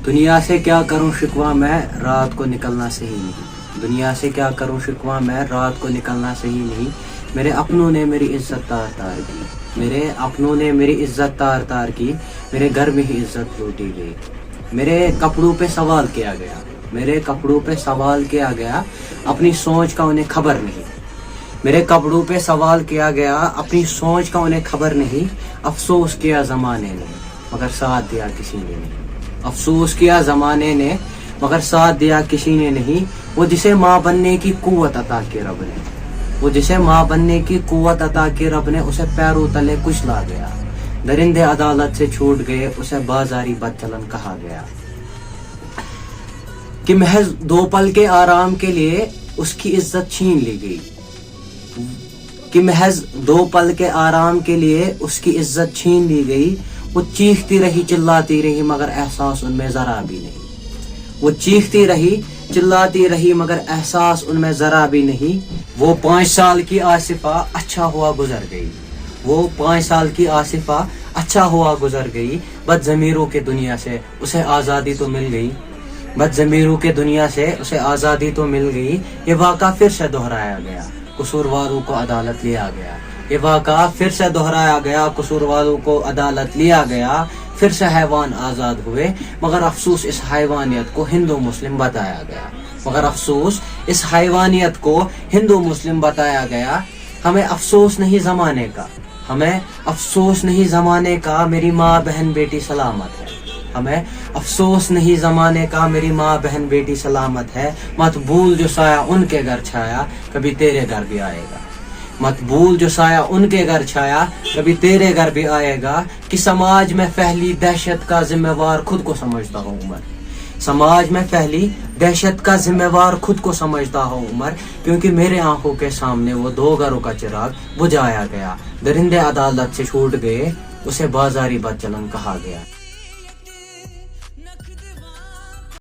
دنیا سے کیا کروں شکوہ میں رات کو نکلنا صحیح نہیں، دنیا سے کیا کروں شکوہ میں رات کو نکلنا صحیح نہیں، میرے اپنوں نے میری عزت تار تار کی، میرے اپنوں نے میری عزت تار تار کی، میرے گھر میں ہی عزت لوٹی گئی، میرے کپڑوں پہ سوال کیا گیا، میرے کپڑوں پہ سوال کیا گیا، اپنی سوچ کا انہیں خبر نہیں، میرے کپڑوں پہ سوال کیا گیا، اپنی سوچ کا انہیں خبر نہیں، افسوس کیا زمانے نے مگر ساتھ دیا کسی نے نہیں، افسوس کیا زمانے نے مگر ساتھ دیا کسی نے نہیں، وہ جسے ماں بننے کی قوت عطا کی رب نے، وہ جسے ماں بننے کی قوت عطا کی رب نے، اسے پیروں تلے کچلا گیا، درندے عدالت سے چھوٹ گئے، اسے بازاری بد چلن کہا گیا، کہ محض 2 پل کے آرام کے لیے اس کی عزت چھین لی گئی، کہ محض 2 پل کے آرام کے لیے اس کی عزت چھین لی گئی، وہ چیختی رہی چلاتی رہی مگر احساس ان میں ذرا بھی نہیں، وہ چیختی رہی چلاتی رہی مگر احساس ان میں ذرا بھی نہیں، وہ 5 سال کی آصفہ اچھا ہوا گزر گئی، وہ 5 سال کی آصفہ اچھا ہوا گزر گئی، بد ضمیروں کے دنیا سے اسے آزادی تو مل گئی، بد ضمیروں کے دنیا سے اسے آزادی تو مل گئی، یہ واقعہ پھر سے دہرایا گیا، قصورواروں کو عدالت لیا گیا، یہ واقعہ پھر سے دہرایا گیا، قصورواروں کو عدالت لیا گیا، پھر سے حیوان آزاد ہوئے، مگر افسوس اس حیوانیت کو ہندو مسلم بتایا گیا، مگر افسوس اس حیوانیت کو ہندو مسلم بتایا گیا، ہمیں افسوس نہیں زمانے کا، ہمیں افسوس نہیں زمانے کا، میری ماں بہن بیٹی سلامت ہے، ہمیں افسوس نہیں زمانے کا، میری ماں بہن بیٹی سلامت ہے، مت بھول جو سایہ ان کے گھر چھایا کبھی تیرے گھر بھی آئے گا، مت بھول جو سایہ ان کے گھر چھایا کبھی تیرے گھر بھی آئے گا، کہ سماج میں پھیلی دہشت کا ذمہ وار خود کو سمجھتا ہوں عمر، سماج میں پھیلی دہشت کا ذمہ وار خود کو سمجھتا ہوں عمر، کیونکہ میرے آنکھوں کے سامنے وہ 2 گھروں کا چراغ بجھایا گیا، درندے عدالت سے چھوٹ گئے، اسے بازاری بد چلن کہا گیا۔